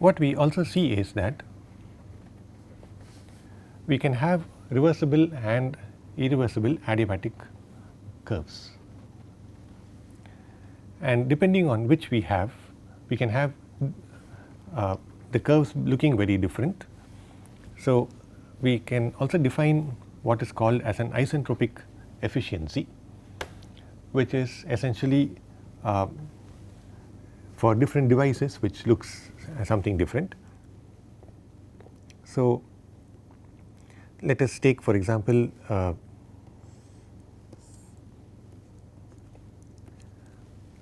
what we also see is that we can have reversible and irreversible adiabatic curves, and depending on which we can have the curves looking very different. So, we can also define what is called as an isentropic efficiency, which is essentially for different devices which looks something different. So, let us take for example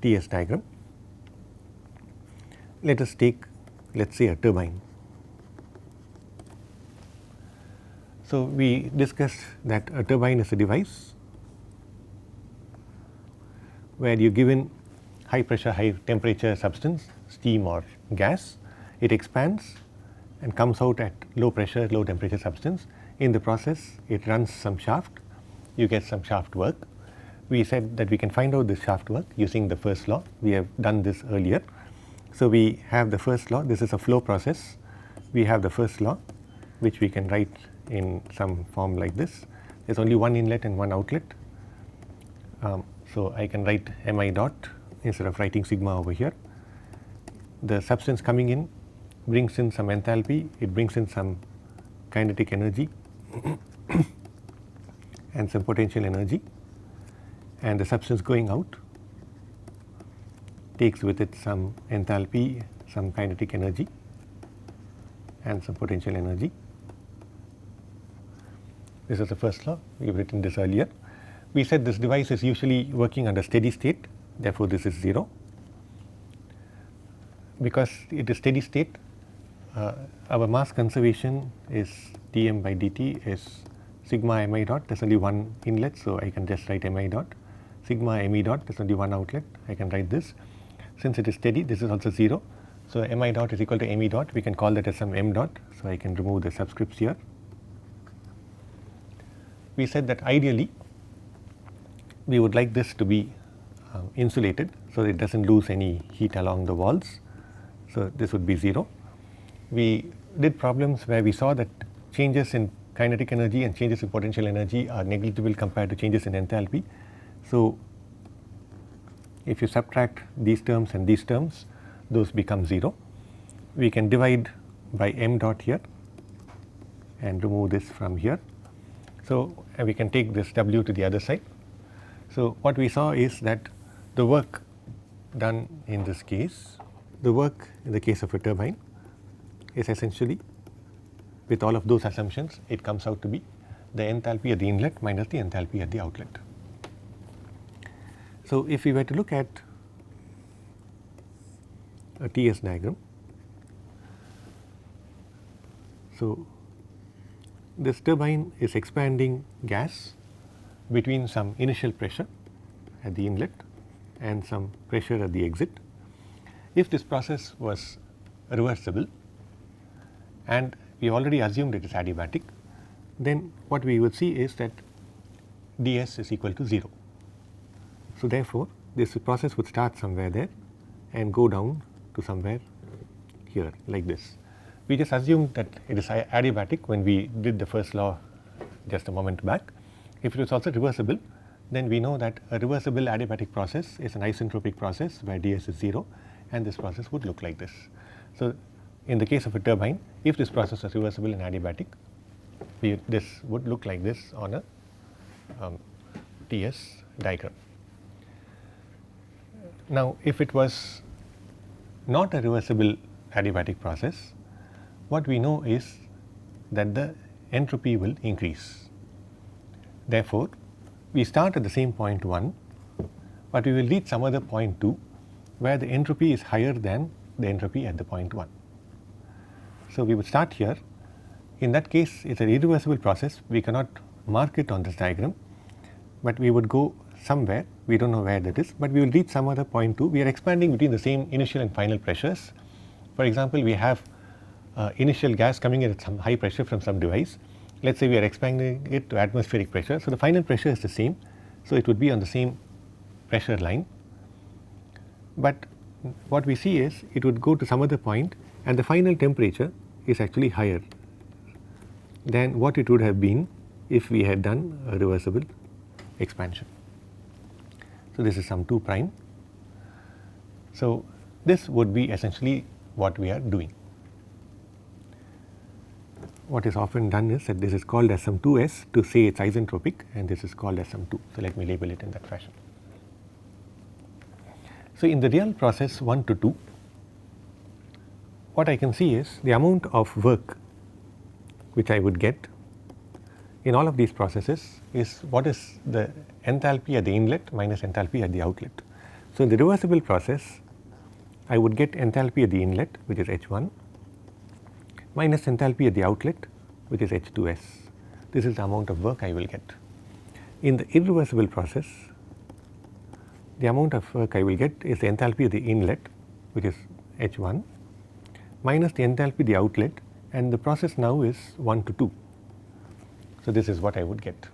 TS diagram. Let us take, let us say, a turbine. So, we discussed that a turbine is a device where you give in high pressure, high temperature substance, steam or gas, it expands and comes out at low pressure, low temperature substance. In the process, it runs some shaft, you get some shaft work. We said that we can find out this shaft work using the first law. We have done this earlier. So, we have the first law, this is a flow process. We have the first law which we can write in some form like this. There is only one inlet and one outlet. So, I can write mi dot instead of writing sigma over here. The substance coming in brings in some enthalpy, it brings in some kinetic energy and some potential energy, and the substance going out takes with it some enthalpy, some kinetic energy and some potential energy. This is the first law, we have written this earlier. We said this device is usually working under steady state, therefore, this is 0. Because it is steady state, our mass conservation is dm by dt is sigma mi dot, there is only one inlet. So, I can just write mi dot, sigma mi dot, there is only one outlet, I can write this. Since it is steady, this is also 0. So, mi dot is equal to mi dot, we can call that as some m dot. So, I can remove the subscripts here. We said that ideally we would like this to be insulated, so it does not lose any heat along the walls. So, this would be 0. We did problems where we saw that changes in kinetic energy and changes in potential energy are negligible compared to changes in enthalpy. So, if you subtract these terms and these terms, those become 0. We can divide by m dot here and remove this from here. So, we can take this W to the other side. So, what we saw is that the work done in this case, the work in the case of a turbine is essentially, with all of those assumptions, it comes out to be the enthalpy at the inlet minus the enthalpy at the outlet. So, if we were to look at a TS diagram, so this turbine is expanding gas between some initial pressure at the inlet and some pressure at the exit. If this process was reversible and we already assumed it is adiabatic, then what we would see is that ds is equal to 0. So, therefore, this process would start somewhere there and go down to somewhere here like this. We just assumed that it is adiabatic when we did the first law just a moment back. If it was also reversible, then we know that a reversible adiabatic process is an isentropic process where ds is 0, and this process would look like this. So, in the case of a turbine, if this process was reversible and adiabatic, this would look like this on a TS diagram. Now, if it was not a reversible adiabatic process, what we know is that the entropy will increase. Therefore, we start at the same point 1, but we will reach some other point 2 where the entropy is higher than the entropy at the point 1. So, we would start here. In that case, it is an irreversible process, we cannot mark it on this diagram, but we would go somewhere, we do not know where that is, but we will reach some other point 2. We are expanding between the same initial and final pressures. For example, we have initial gas coming in at some high pressure from some device. Let us say we are expanding it to atmospheric pressure. So, the final pressure is the same. So, it would be on the same pressure line, but what we see is it would go to some other point and the final temperature is actually higher than what it would have been if we had done a reversible expansion. So, this is some 2 prime. So, this would be essentially what we are doing. What is often done is that this is called as some 2s to say it is isentropic, and this is called as some 2. So, let me label it in that fashion. So, in the real process 1 to 2, what I can see is the amount of work which I would get in all of these processes is what is the enthalpy at the inlet minus enthalpy at the outlet. So, in the reversible process, I would get enthalpy at the inlet, which is H1, minus enthalpy at the outlet, which is H2s. This is the amount of work I will get. In the irreversible process, the amount of work I will get is the enthalpy at the inlet, which is H1, minus the enthalpy at the outlet, and the process now is 1 to 2. So, this is what I would get.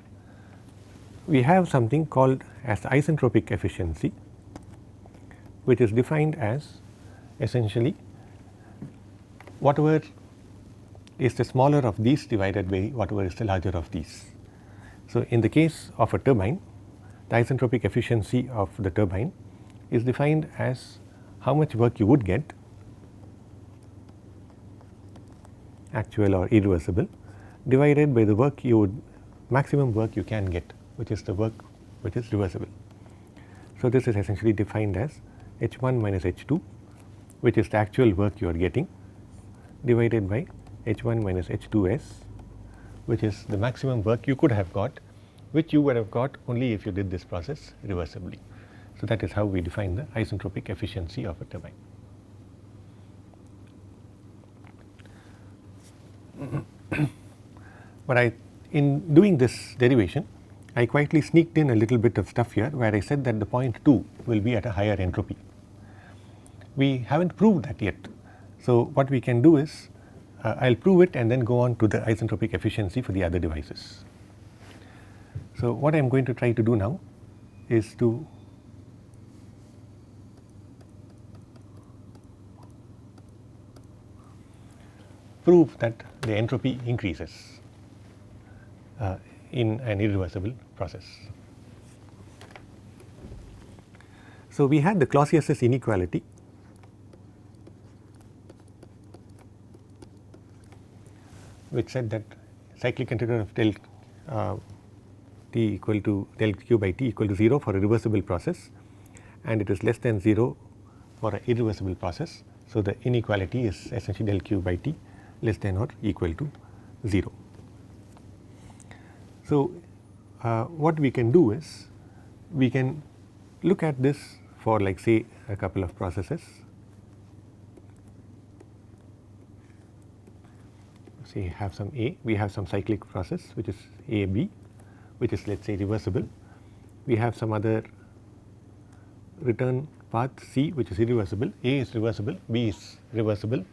We have something called as isentropic efficiency, which is defined as essentially whatever is the smaller of these divided by whatever is the larger of these. So, in the case of a turbine, the isentropic efficiency of the turbine is defined as how much work you would get, actual or irreversible, divided by the work you would maximum work you can get, which is the work which is reversible. So, this is essentially defined as H1 minus H2, which is the actual work you are getting, divided by H1 minus H2s, which is the maximum work you could have got, which you would have got only if you did this process reversibly. So, that is how we define the isentropic efficiency of a turbine. But in doing this derivation, I quietly sneaked in a little bit of stuff here, where I said that the point 2 will be at a higher entropy. We have not proved that yet. So, what we can do is I will prove it and then go on to the isentropic efficiency for the other devices. So, what I am going to try to do now is to prove that the entropy increases in an irreversible process. So, we had the Clausius's inequality, which said that cyclic integral of del t equal to del q by t equal to 0 for a reversible process, and it is less than 0 for an irreversible process. So, the inequality is essentially del q by t less than or equal to 0. So, what we can do is we can look at this for like say a couple of processes. Say have some A, we have some cyclic process which is A B, which is let us say reversible. We have some other return path C which is irreversible. A is reversible, B is reversible,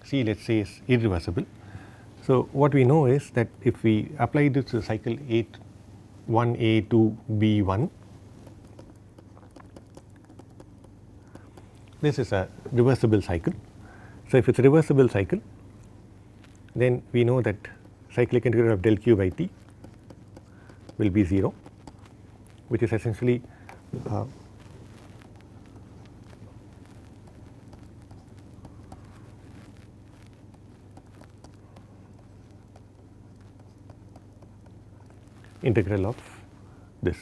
C let us say is irreversible. So, what we know is that if we apply this to cycle 1A2 B1, this is a reversible cycle. So, if it is a reversible cycle, then we know that cyclic integral of del q by t will be 0, which is essentially integral of this.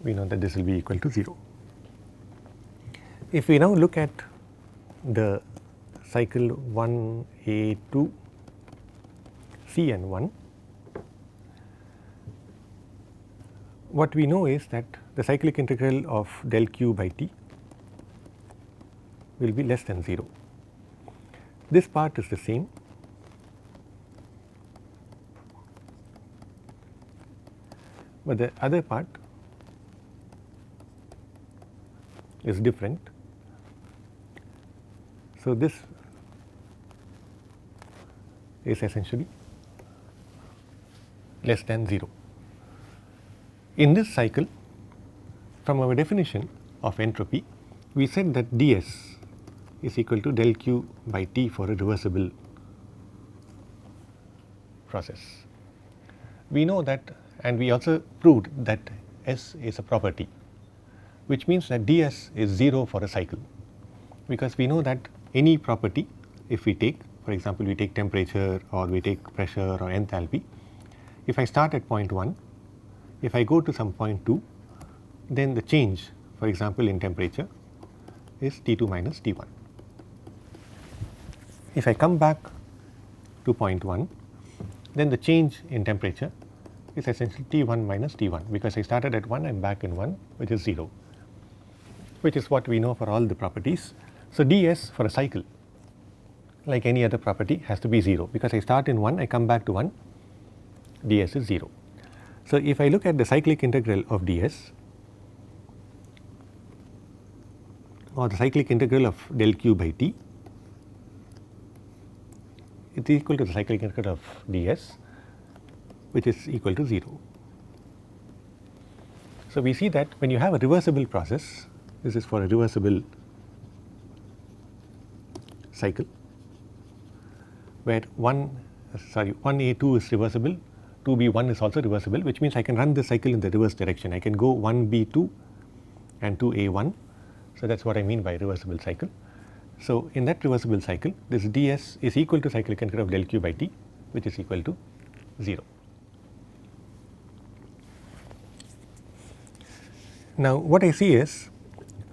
We know that this will be equal to 0. If we now look at the cycle 1A2 Cn1, what we know is that the cyclic integral of del q by t will be less than 0. This part is the same, but the other part is different. So, this is essentially less than 0. In this cycle, from our definition of entropy, we said that ds is equal to del q by t for a reversible process. We know that, and we also proved that S is a property, which means that ds is 0 for a cycle, because we know that any property, if we take, for example, we take temperature or we take pressure or enthalpy, if I start at point 1, if I go to some point 2, then the change, for example, in temperature is T2 minus T1. If I come back to point 1, then the change in temperature is essentially T1 minus T1, because I started at 1 and back in 1, which is 0, which is what we know for all the properties. So, ds for a cycle, like any other property, has to be 0, because I start in 1, I come back to 1, ds is 0. So, if I look at the cyclic integral of ds, or the cyclic integral of del q by t, it is equal to the cyclic integral of ds, which is equal to 0. So, we see that when you have a reversible process, this is for a reversible cycle, where 1a2 is reversible, 2b1 is also reversible, which means I can run the cycle in the reverse direction. I can go 1b2 and 2a1. So, that is what I mean by reversible cycle. So, in that reversible cycle, this ds is equal to cyclic integral of del q by t, which is equal to 0. Now, what I see is,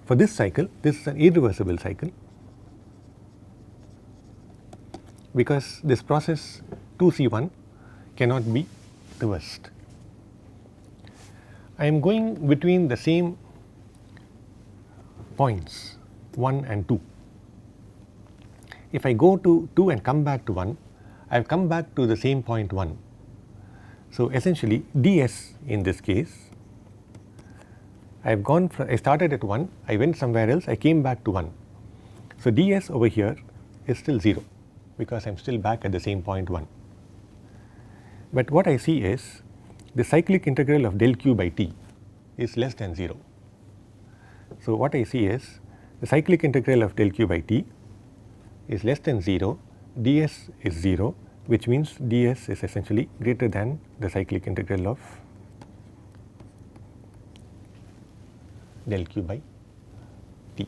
for this cycle, this is an irreversible cycle, because this process 2c1 cannot be reversed. I am going between the same points 1 and 2. If I go to 2 and come back to 1, I have come back to the same point 1. So, essentially ds in this case, I have gone from, I started at 1, I went somewhere else, I came back to 1. So, ds over here is still 0, because I am still back at the same point 1. But what I see is the cyclic integral of del q by t is less than 0. So, what I see is the cyclic integral of del q by t is less than 0, ds is 0, which means ds is essentially greater than the cyclic integral of del q by t,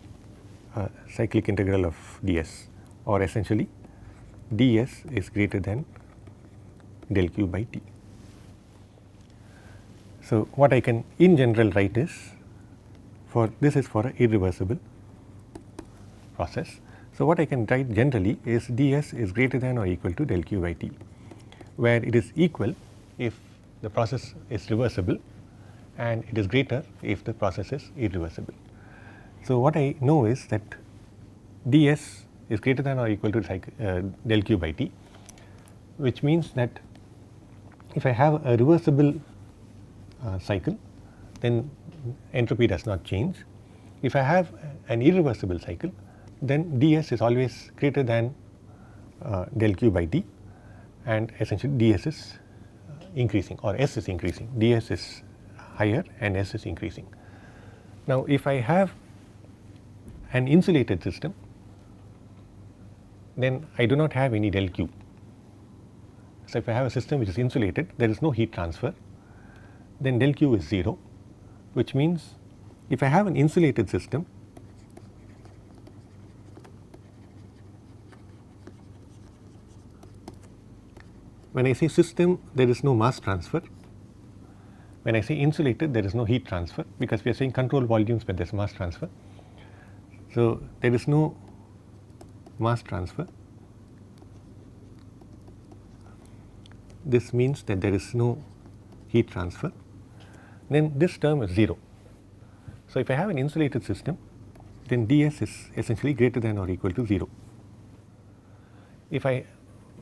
cyclic integral of ds, or essentially ds is greater than del q by t. So, what I can in general write is, for this is for an irreversible process. So, what I can write generally is ds is greater than or equal to del q by t, where it is equal if the process is reversible and it is greater if the process is irreversible. So, what I know is that ds is greater than or equal to del q by t, which means that if I have a reversible cycle, then entropy does not change. If I have an irreversible cycle, then ds is always greater than del q by t, and essentially ds is increasing, or s is increasing, ds is higher and s is increasing. Now, if I have an insulated system, then I do not have any del q. So, if I have a system which is insulated, there is no heat transfer, then del q is 0, which means if I have an insulated system, when I say system, there is no mass transfer. When I say insulated, there is no heat transfer, because we are saying control volumes where there is mass transfer. So, there is no mass transfer. This means that there is no heat transfer. Then this term is 0. So, if I have an insulated system, then ds is essentially greater than or equal to 0.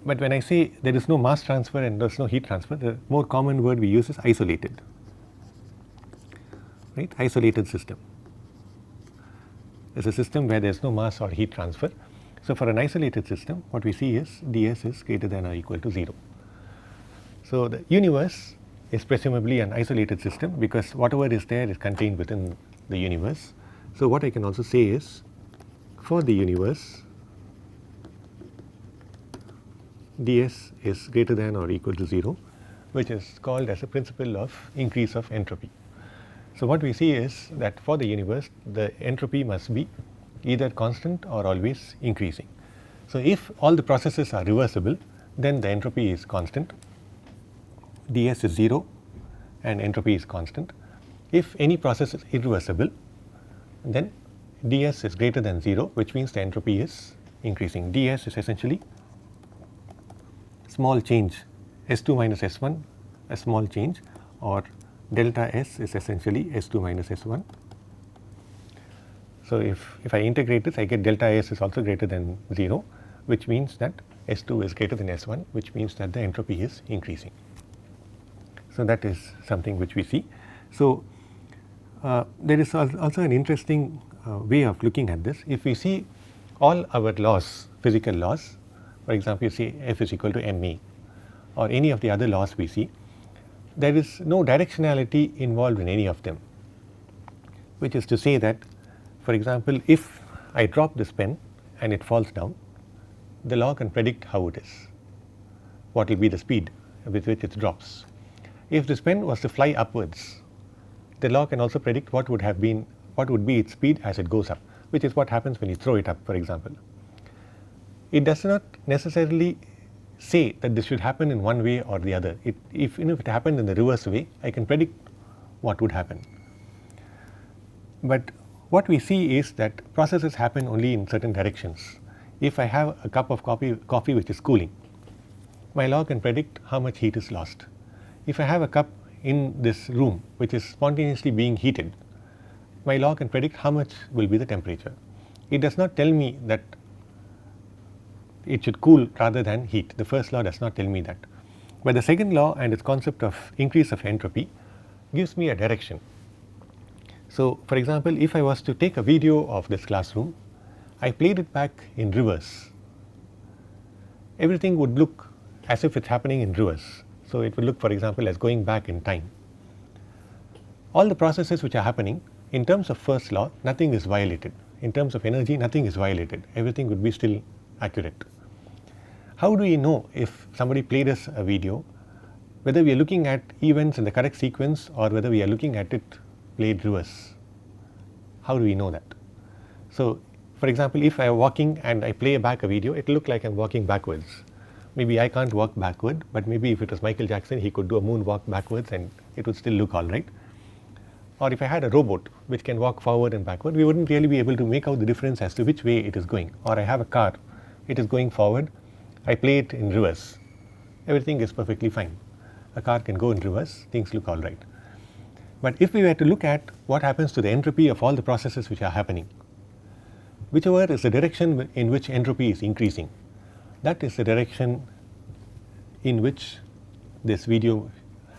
But when I say there is no mass transfer and there is no heat transfer, the more common word we use is isolated, right? Isolated system is a system where there is no mass or heat transfer. So, for an isolated system, what we see is ds is greater than or equal to 0. So, the universe is presumably an isolated system, because whatever is there is contained within the universe. So, what I can also say is for the universe ds is greater than or equal to 0, which is called as a principle of increase of entropy. So, what we see is that for the universe the entropy must be either constant or always increasing. So, if all the processes are reversible, then the entropy is constant, ds is 0 and entropy is constant. If any process is irreversible, then ds is greater than 0, which means the entropy is increasing. ds is essentially small change, S2 minus S1 a small change, or delta S is essentially S2 minus S1. So, if I integrate this, I get delta S is also greater than 0, which means that S2 is greater than S1, which means that the entropy is increasing. So, that is something which we see. So, there is also an interesting way of looking at this. If we see all our laws, physical laws, for example, you see F is equal to ma or any of the other laws we see, there is no directionality involved in any of them, which is to say that, for example, if I drop this pen and it falls down, the law can predict how it is, what will be the speed with which it drops. If this pen was to fly upwards, the law can also predict what would be its speed as it goes up, which is what happens when you throw it up, for example. It does not necessarily say that this should happen in one way or the other. If it happened in the reverse way, I can predict what would happen. But what we see is that processes happen only in certain directions. If I have a cup of coffee which is cooling, my law can predict how much heat is lost. If I have a cup in this room which is spontaneously being heated, my law can predict how much will be the temperature. It does not tell me that it should cool rather than heat. The first law does not tell me that. But the second law and its concept of increase of entropy gives me a direction. So, for example, if I was to take a video of this classroom, I played it back in reverse, everything would look as if it is happening in reverse. So, it would look, for example, as going back in time. All the processes which are happening, in terms of first law, nothing is violated. In terms of energy, nothing is violated. Everything would be still accurate. How do we know if somebody played us a video, whether we are looking at events in the correct sequence or whether we are looking at it played reverse? How do we know that? So, for example, if I am walking and I play back a video, it will look like I am walking backwards. Maybe I can't walk backward, but maybe if it was Michael Jackson, he could do a moonwalk backwards and it would still look all right. Or if I had a robot which can walk forward and backward, we wouldn't really be able to make out the difference as to which way it is going. Or I have a car, it is going forward, I play it in reverse, everything is perfectly fine. A car can go in reverse, things look all right. But if we were to look at what happens to the entropy of all the processes which are happening, whichever is the direction in which entropy is increasing, that is the direction in which this video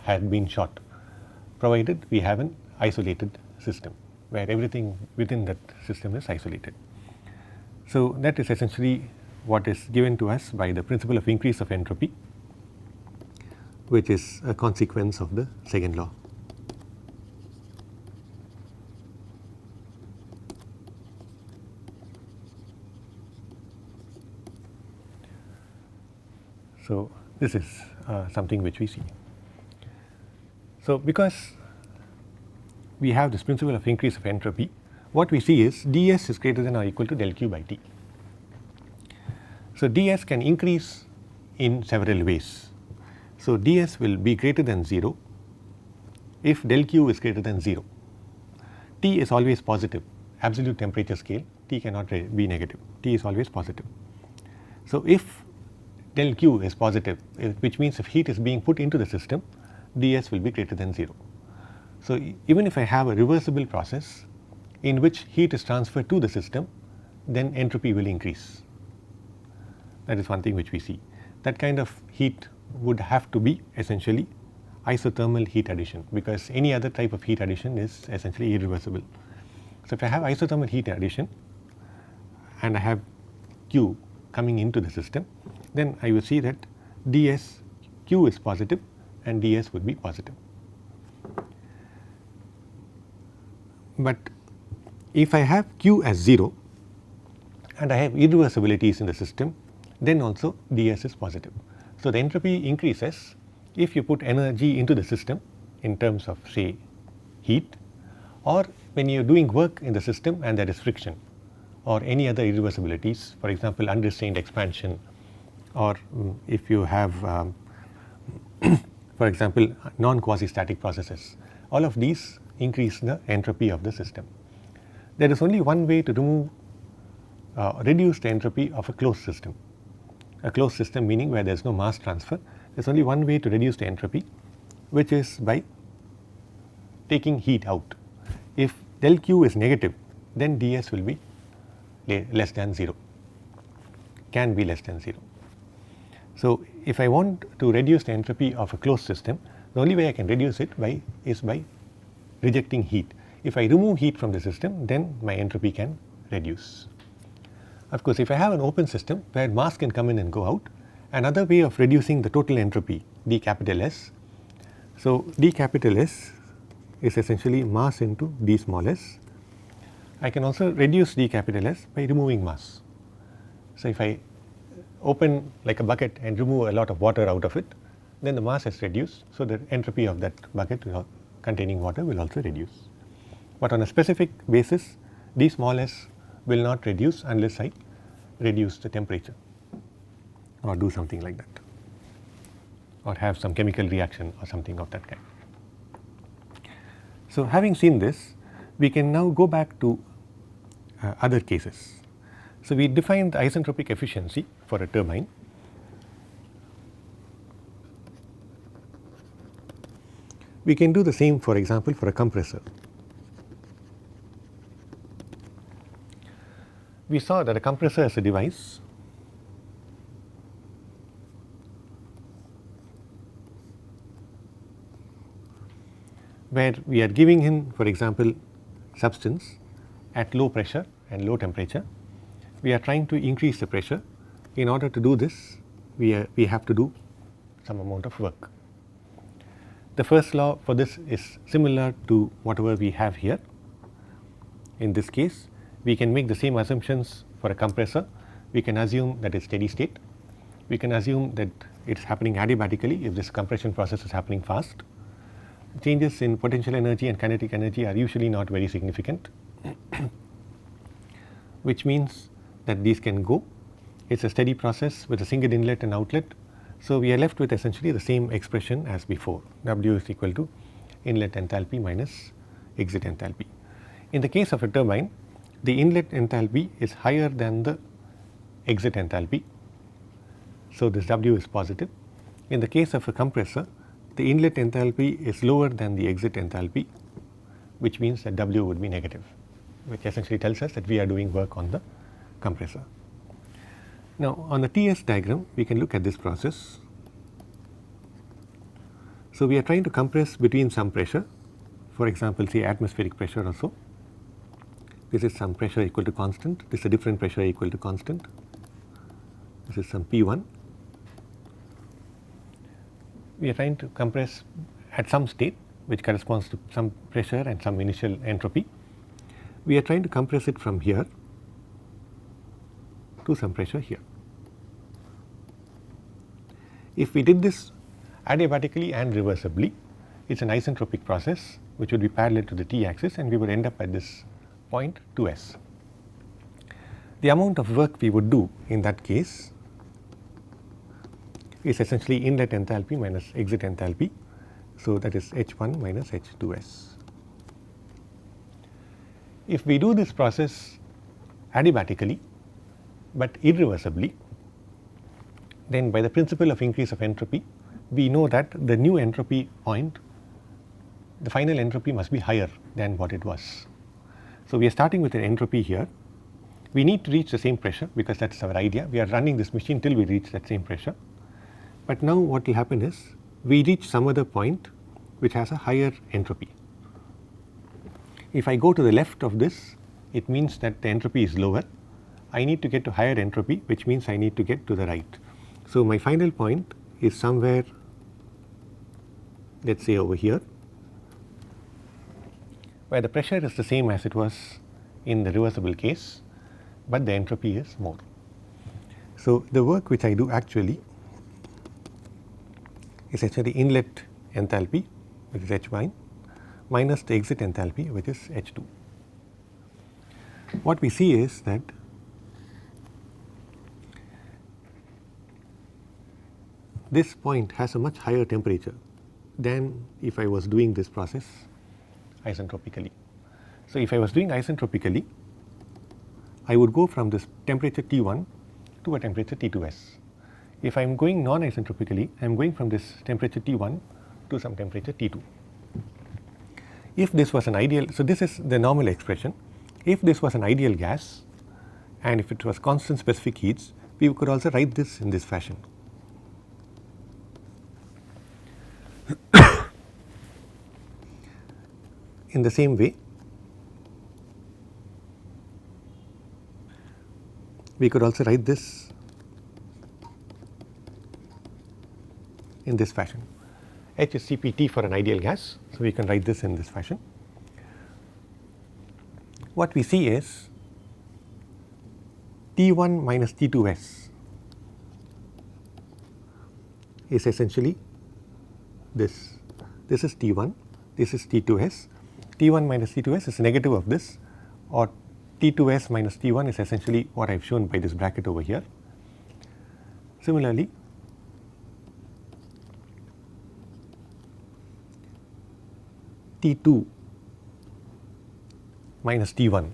had been shot, provided we have an isolated system where everything within that system is isolated. So, that is essentially what is given to us by the principle of increase of entropy, which is a consequence of the second law. So, this is something which we see. So, because we have this principle of increase of entropy, what we see is ds is greater than or equal to del q by t. So, ds can increase in several ways. So, ds will be greater than 0 if del q is greater than 0. T is always positive, absolute temperature scale, T cannot be negative, T is always positive. So, if del q is positive, which means if heat is being put into the system, ds will be greater than 0. So, even if I have a reversible process in which heat is transferred to the system, then entropy will increase. That is one thing which we see. That kind of heat would have to be essentially isothermal heat addition, because any other type of heat addition is essentially irreversible. So, if I have isothermal heat addition and I have q coming into the system, then I will see that ds q is positive and ds would be positive. But if I have Q as 0 and I have irreversibilities in the system, then also ds is positive. So, the entropy increases if you put energy into the system in terms of say heat, or when you are doing work in the system and there is friction or any other irreversibilities, for example unrestrained expansion, or if you have for example non quasi static processes, all of these increase the entropy of the system. There is only one way to remove reduce the entropy of a closed system. A closed system meaning where there is no mass transfer, there is only one way to reduce the entropy, which is by taking heat out. If del Q is negative, then ds will be less than 0, can be less than 0. So, if I want to reduce the entropy of a closed system, the only way I can reduce it is by rejecting heat. If I remove heat from the system, then my entropy can reduce. Of course, if I have an open system where mass can come in and go out, another way of reducing the total entropy d capital S. So, d capital S is essentially mass into d small s. I can also reduce d capital S by removing mass. So, if I open like a bucket and remove a lot of water out of it, then the mass is reduced. So, the entropy of that bucket containing water will also reduce. But on a specific basis, d small s will not reduce unless I reduce the temperature or do something like that, or have some chemical reaction or something of that kind. So, having seen this, we can now go back to other cases. So, we defined the isentropic efficiency for a turbine. We can do the same, for example, for a compressor. We saw that a compressor is a device where we are giving in, for example, substance at low pressure and low temperature. We are trying to increase the pressure. In order to do this, we have to do some amount of work. The first law for this is similar to whatever we have here. In this case, we can make the same assumptions for a compressor. We can assume that it is steady state. We can assume that it is happening adiabatically if this compression process is happening fast. Changes in potential energy and kinetic energy are usually not very significant, which means that these can go. It is a steady process with a single inlet and outlet. So, we are left with essentially the same expression as before, W is equal to inlet enthalpy minus exit enthalpy. In the case of a turbine, the inlet enthalpy is higher than the exit enthalpy. So, this W is positive. In the case of a compressor, the inlet enthalpy is lower than the exit enthalpy, which means that W would be negative, which essentially tells us that we are doing work on the compressor. Now, on the TS diagram, we can look at this process. So, we are trying to compress between some pressure, for example, say atmospheric pressure or so. This is some pressure equal to constant, this is a different pressure equal to constant, this is some P1. We are trying to compress at some state which corresponds to some pressure and some initial entropy. We are trying to compress it from here to some pressure here. If we did this adiabatically and reversibly, it is an isentropic process which would be parallel to the t axis, and we would end up at this point 2s. The amount of work we would do in that case is essentially inlet enthalpy minus exit enthalpy. So, that is H1 minus H2s. If we do this process adiabatically but irreversibly, then by the principle of increase of entropy, we know that the new entropy point, the final entropy must be higher than what it was. So, we are starting with an entropy here. We need to reach the same pressure because that is our idea. We are running this machine till we reach that same pressure. But now what will happen is we reach some other point which has a higher entropy. If I go to the left of this, it means that the entropy is lower. I need to get to higher entropy, which means I need to get to the right. So, my final point is somewhere, let us say over here, where the pressure is the same as it was in the reversible case, but the entropy is more. So, the work which I do actually is actually inlet enthalpy, which is H1, minus the exit enthalpy, which is H2. What we see is that this point has a much higher temperature than if I was doing this process isentropically. So, if I was doing isentropically, I would go from this temperature T1 to a temperature T2s. If I am going non-isentropically, I am going from this temperature T1 to some temperature T2. If this was an ideal, so this is the normal expression. If this was an ideal gas and if it was constant specific heats, we could also write this in this fashion. In the same way, we could also write this in this fashion. H is CPT for an ideal gas, so we can write this in this fashion. What we see is T1 minus T2s is essentially this. This is T1, this is T2s. T1 minus T2s is negative of this, or T2s minus T1 is essentially what I have shown by this bracket over here. Similarly, T2 minus T1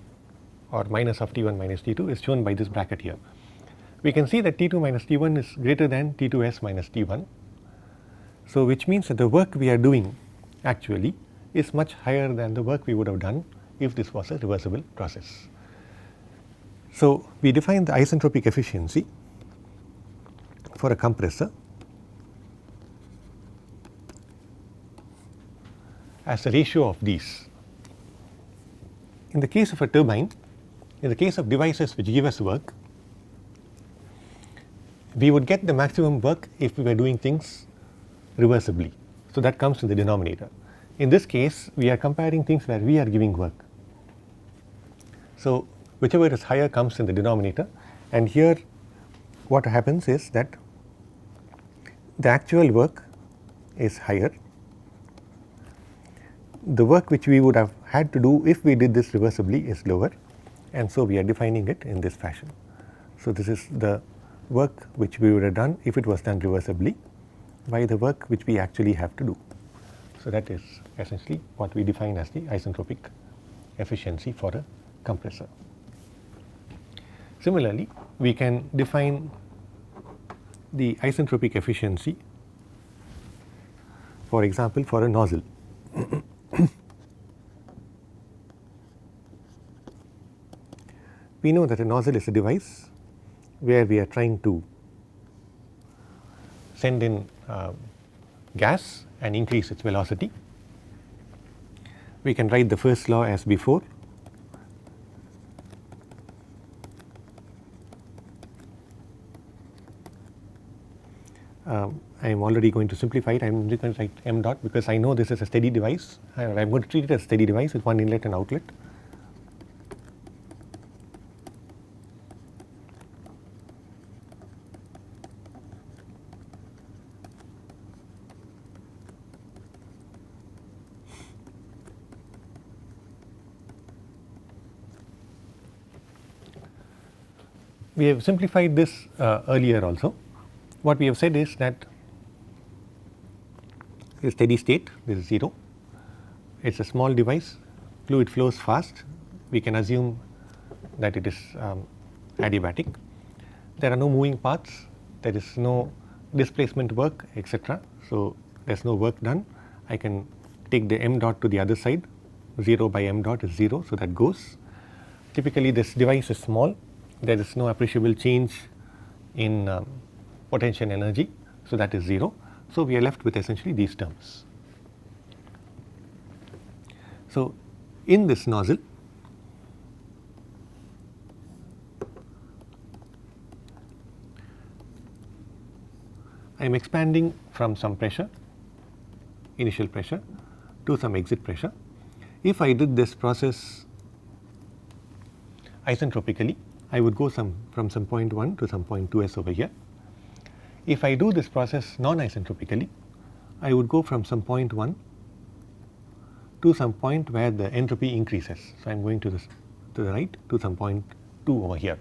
or minus of T1 minus T2 is shown by this bracket here. We can see that T2 minus T1 is greater than T2s minus T1. So, which means that the work we are doing actually is much higher than the work we would have done if this was a reversible process. So, we define the isentropic efficiency for a compressor as a ratio of these. In the case of a turbine, in the case of devices which give us work, we would get the maximum work if we were doing things reversibly. So, that comes in the denominator. In this case, we are comparing things where we are giving work. So, whichever is higher comes in the denominator, and here what happens is that the actual work is higher. The work which we would have had to do if we did this reversibly is lower, and so we are defining it in this fashion. So, this is the work which we would have done if it was done reversibly by the work which we actually have to do. So, that is essentially what we define as the isentropic efficiency for a compressor. Similarly, we can define the isentropic efficiency, for example, for a nozzle. We know that a nozzle is a device where we are trying to send in gas and increase its velocity. We can write the first law as before. I am already going to simplify it. I am going to write m dot because I know this is a steady device. I am going to treat it as a steady device with one inlet and outlet. We have simplified this earlier also. What we have said is that is steady state, this is 0. It is a small device, fluid flows fast, we can assume that it is adiabatic. There are no moving parts, there is no displacement work, etc. So, there is no work done. I can take the m dot to the other side, 0 by m dot is 0, so that goes. Typically, this device is small, there is no appreciable change in potential energy, so that is 0. So, we are left with essentially these terms. So, in this nozzle, I am expanding from some pressure, initial pressure, to some exit pressure. If I did this process isentropically, I would go from some point 1 to some point 2s over here. If I do this process non-isentropically, I would go from some point 1 to some point where the entropy increases. So, I am going to the right to some point 2 over here.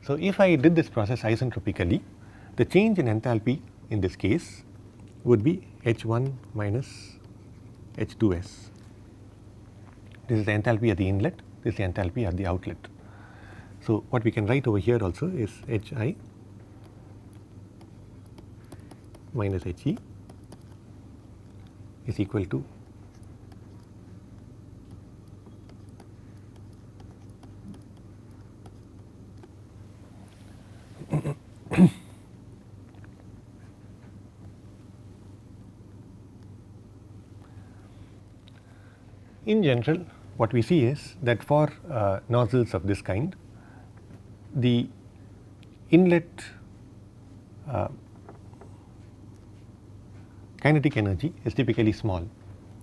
So, if I did this process isentropically, the change in enthalpy in this case would be H1 minus H2s. This is the enthalpy at the inlet, this is the enthalpy at the outlet. So, what we can write over here also is Hi minus He is equal to in general, what we see is that for nozzles of this kind, the inlet kinetic energy is typically small.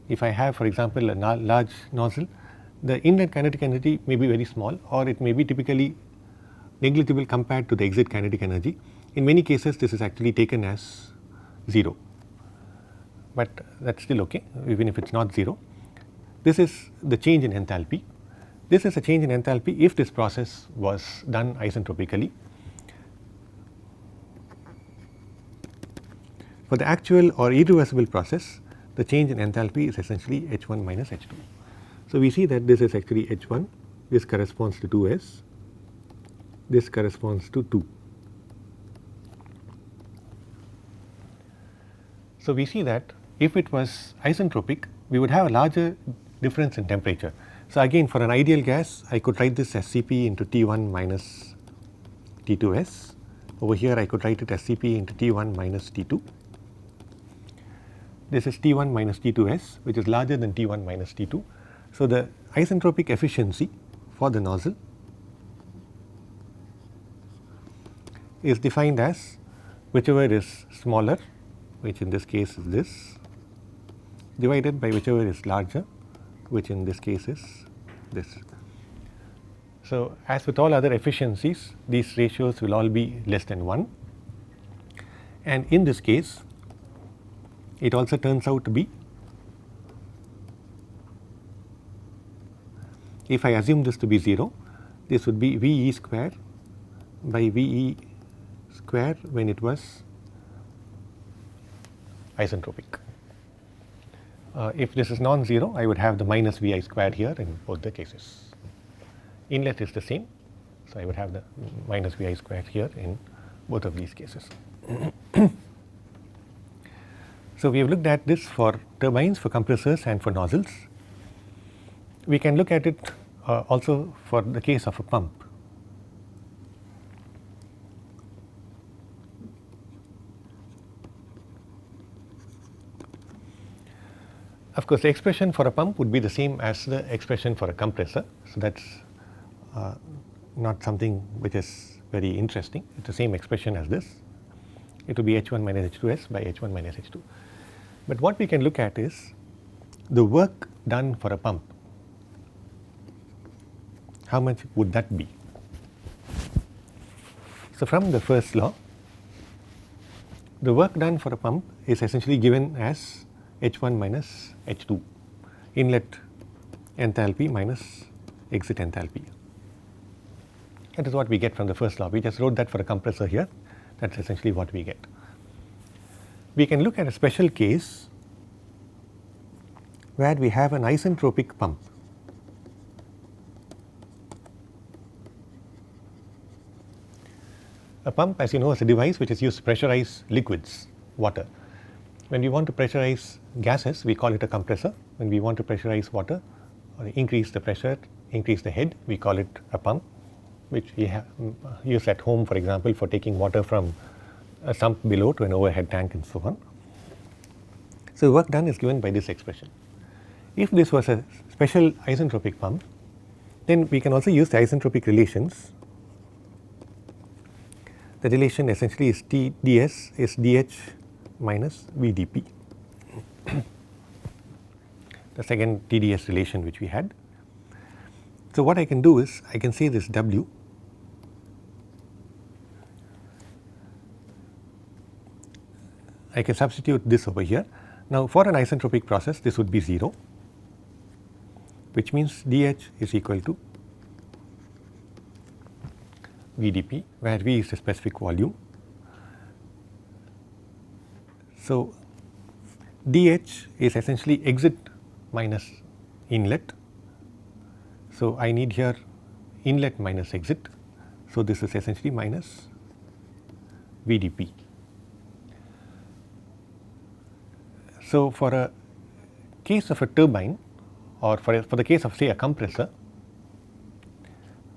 If I have, for example, a large nozzle, the inlet kinetic energy may be very small, or it may be typically negligible compared to the exit kinetic energy. In many cases, this is actually taken as 0, but that is still okay even if it is not 0. This is the change in enthalpy. This is a change in enthalpy if this process was done isentropically. For the actual or irreversible process, the change in enthalpy is essentially H1 minus H2. So, we see that this is actually H1, this corresponds to 2s, this corresponds to 2. So, we see that if it was isentropic, we would have a larger difference in temperature. So, again for an ideal gas, I could write this as Cp into T1 minus T2s. Over here I could write it as Cp into T1 minus T2. This is T1 minus T2s, which is larger than T1 minus T2. So, the isentropic efficiency for the nozzle is defined as whichever is smaller, which in this case is this, divided by whichever is larger, which in this case is this. So, as with all other efficiencies, these ratios will all be less than 1, and in this case it also turns out to be, if I assume this to be 0, this would be VE square by VE square when it was isentropic. If this is non-zero, I would have the minus Vi square here in both the cases. Inlet is the same, so I would have the minus Vi square here in both of these cases. So, we have looked at this for turbines, for compressors and for nozzles. We can look at it also for the case of a pump. Of course, the expression for a pump would be the same as the expression for a compressor. So, that is not something which is very interesting. It is the same expression as this. It will be H1 minus H2s by H1 minus H2. But what we can look at is the work done for a pump. How much would that be? So, from the first law, the work done for a pump is essentially given as H1 minus H2, inlet enthalpy minus exit enthalpy. That is what we get from the first law. We just wrote that for a compressor here. That is essentially what we get. We can look at a special case where we have an isentropic pump. A pump, as you know, is a device which is used to pressurize liquids, water. When we want to pressurize gases, we call it a compressor. When we want to pressurize water or increase the pressure, increase the head, we call it a pump, which we use at home, for example, for taking water from a sump below to an overhead tank and so on. So, work done is given by this expression. If this was a special isentropic pump, then we can also use the isentropic relations. The relation essentially is T ds is dH minus VdP, the second TdS relation which we had. So, what I can do is I can say this W I can substitute this over here. Now, for an isentropic process this would be 0, which means dH is equal to VdP, where V is the specific volume. So, dH is essentially exit minus inlet. So, I need here inlet minus exit. So, this is essentially minus VdP. So, for a case of a turbine or for the case of say a compressor,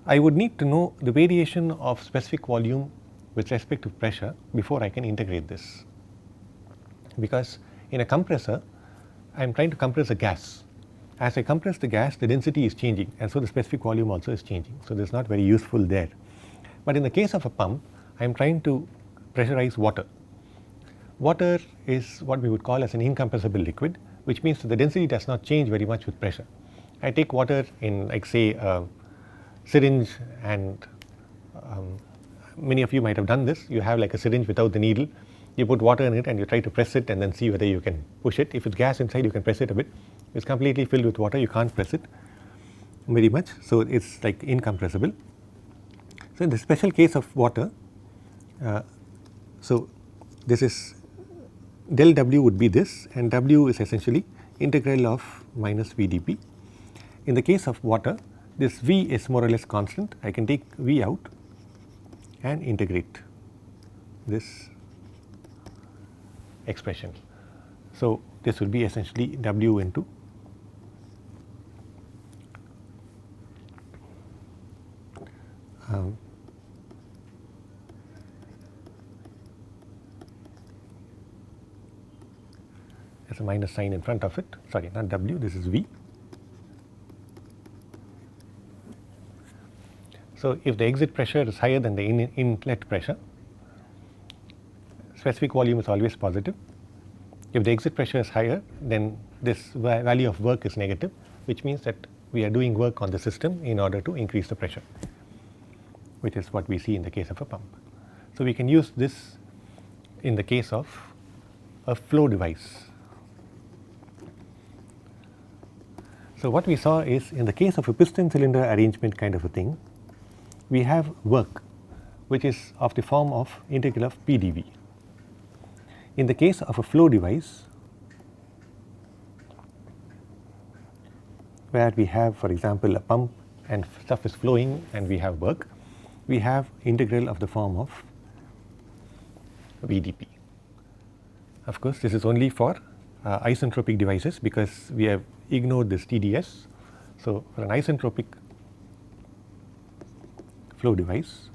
I would need to know the variation of specific volume with respect to pressure before I can integrate this, because in a compressor I am trying to compress a gas. As I compress the gas, the density is changing, and so the specific volume also is changing. So, this is not very useful there. But in the case of a pump, I am trying to pressurize water. Water is what we would call as an incompressible liquid, which means that the density does not change very much with pressure. I take water in like say a syringe, and many of you might have done this. You have like a syringe without the needle, you put water in it and you try to press it and then see whether you can push it. If it's gas inside, you can press it a bit. If it's completely filled with water, you can't press it very much. So, it's like incompressible. So, in the special case of water, so this is del W would be this, and W is essentially integral of minus VdP. In the case of water, this V is more or less constant. I can take V out and integrate this expression. So, this would be essentially W into there's a minus sign in front of it, sorry, not W, this is V. So, if the exit pressure is higher than the inlet pressure, specific volume is always positive. If the exit pressure is higher, then this value of work is negative, which means that we are doing work on the system in order to increase the pressure, which is what we see in the case of a pump. So, we can use this in the case of a flow device. So, what we saw is in the case of a piston cylinder arrangement kind of a thing, we have work which is of the form of integral of PdV. In the case of a flow device, where we have for example a pump and stuff is flowing and we have work, we have integral of the form of VdP. Of course, this is only for isentropic devices, because we have ignored this TDS. So, for an isentropic flow device,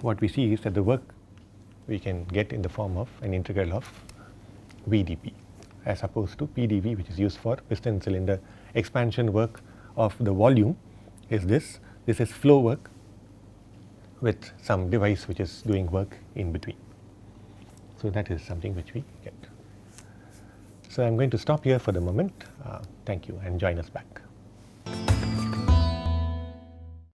what we see is that the work we can get in the form of an integral of VdP, as opposed to PdV, which is used for piston cylinder expansion work of the volume. Is this is flow work with some device which is doing work in between. So, that is something which we get. So, I am going to stop here for the moment. Thank you, and join us back.